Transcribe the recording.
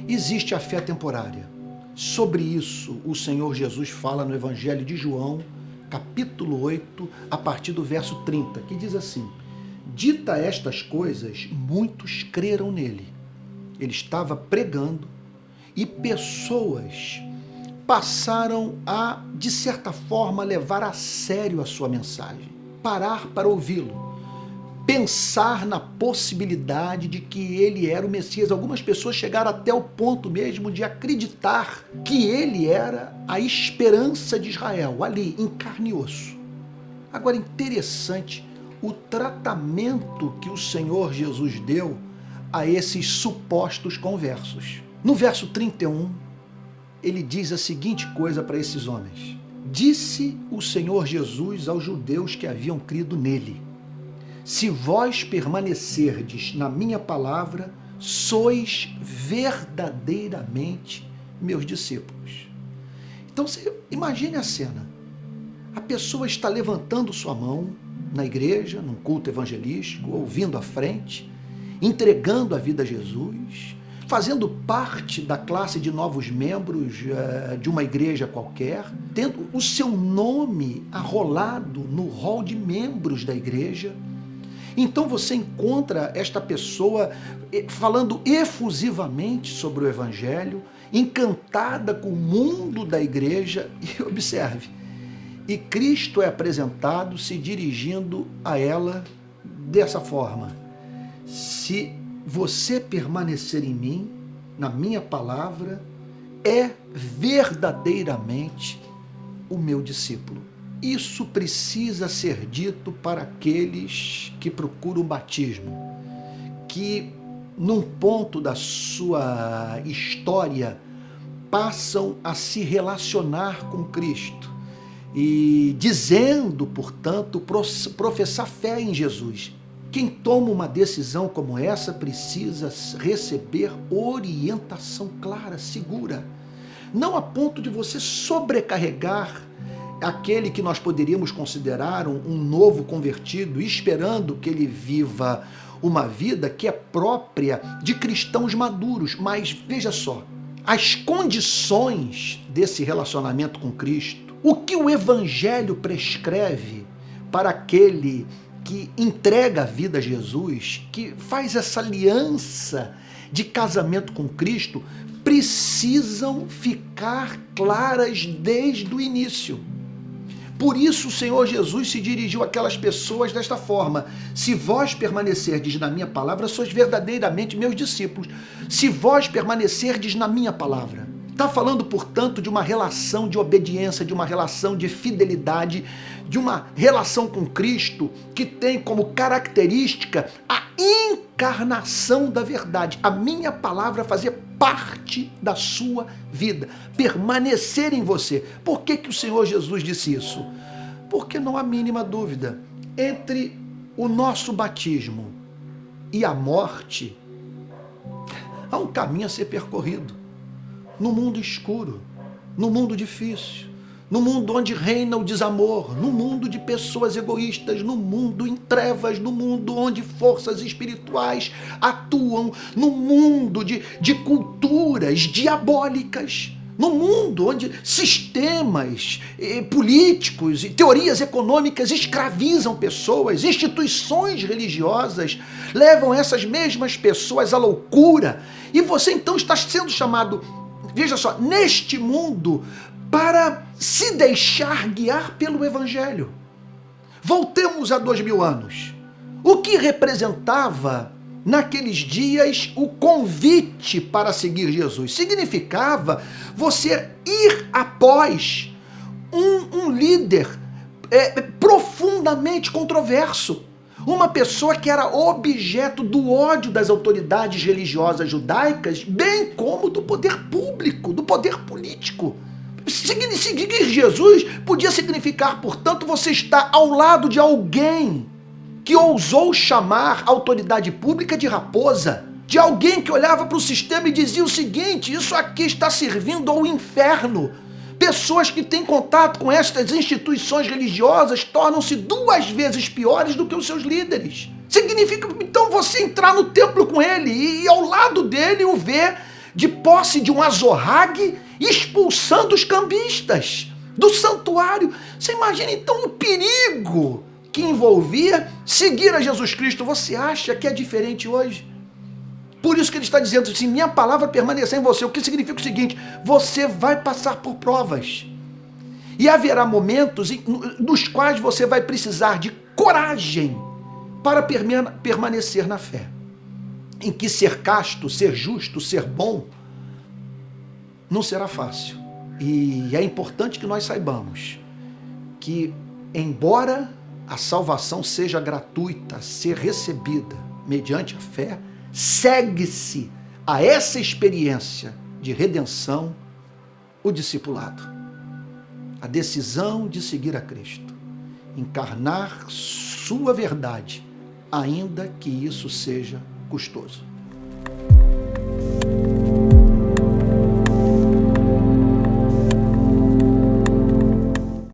Existe a fé temporária. Sobre isso, o Senhor Jesus fala no Evangelho de João, capítulo 8, a partir do verso 30, que diz assim: dita estas coisas, muitos creram nele. Ele estava pregando e pessoas passaram a, de certa forma, levar a sério a sua mensagem, parar para ouvi-lo, pensar na possibilidade de que ele era o Messias. Algumas pessoas chegaram até o ponto mesmo de acreditar que ele era a esperança de Israel, ali, em carne e osso. Agora, interessante o tratamento que o Senhor Jesus deu a esses supostos conversos. No verso 31, ele diz a seguinte coisa para esses homens: disse o Senhor Jesus aos judeus que haviam crido nele: se vós permanecerdes na minha palavra, sois verdadeiramente meus discípulos. Então você imagine a cena. A pessoa está levantando sua mão na igreja, num culto evangelístico, ouvindo à frente, entregando a vida a Jesus, fazendo parte da classe de novos membros de uma igreja qualquer, tendo o seu nome arrolado no rol de membros da igreja. Então você encontra esta pessoa falando efusivamente sobre o Evangelho, encantada com o mundo da igreja, e observe, e Cristo é apresentado se dirigindo a ela dessa forma: se você permanecer em mim, na minha palavra, é verdadeiramente o meu discípulo. Isso precisa ser dito para aqueles que procuram o batismo, que num ponto da sua história passam a se relacionar com Cristo e dizendo, portanto, professar fé em Jesus. Quem toma uma decisão como essa precisa receber orientação clara, segura, não a ponto de você sobrecarregar aquele que nós poderíamos considerar um novo convertido, esperando que ele viva uma vida que é própria de cristãos maduros. Mas veja só, as condições desse relacionamento com Cristo, o que o Evangelho prescreve para aquele que entrega a vida a Jesus, que faz essa aliança de casamento com Cristo, precisam ficar claras desde o início. Por isso o Senhor Jesus se dirigiu àquelas pessoas desta forma: se vós permanecerdes na minha palavra, sois verdadeiramente meus discípulos. Se vós permanecerdes na minha palavra. Está falando, portanto, de uma relação de obediência, de uma relação de fidelidade, de uma relação com Cristo que tem como característica a encarnação da verdade. A minha palavra fazia parte da sua vida, permanecer em você. Por que o Senhor Jesus disse isso? Porque não há mínima dúvida, entre o nosso batismo e a morte, há um caminho a ser percorrido. No mundo escuro, no mundo difícil, no mundo onde reina o desamor, no mundo de pessoas egoístas, no mundo em trevas, no mundo onde forças espirituais atuam, no mundo de culturas diabólicas, no mundo onde sistemas políticos e teorias econômicas escravizam pessoas, instituições religiosas levam essas mesmas pessoas à loucura, e você então está sendo chamado, veja só, neste mundo, para se deixar guiar pelo Evangelho. Voltemos a 2000 anos. O que representava naqueles dias o convite para seguir Jesus? Significava você ir após um líder profundamente controverso, uma pessoa que era objeto do ódio das autoridades religiosas judaicas, bem como do poder público, do poder político. Seguir Jesus podia significar, portanto, você estar ao lado de alguém que ousou chamar a autoridade pública de raposa, de alguém que olhava para o sistema e dizia o seguinte: isso aqui está servindo ao inferno. Pessoas que têm contato com estas instituições religiosas tornam-se 2 vezes piores do que os seus líderes. Significa, então, você entrar no templo com ele e ao lado dele o ver de posse de um azorrague, expulsando os cambistas do santuário. Você imagina então o perigo que envolvia seguir a Jesus Cristo. Você acha que é diferente hoje? Por isso que ele está dizendo assim, minha palavra permanecer em você, o que significa o seguinte, você vai passar por provas. E haverá momentos nos quais você vai precisar de coragem para permanecer na fé. Em que ser casto, ser justo, ser bom, não será fácil. E é importante que nós saibamos que, embora a salvação seja gratuita, ser recebida mediante a fé, segue-se a essa experiência de redenção o discipulado. A decisão de seguir a Cristo. Encarnar sua verdade, ainda que isso seja custoso.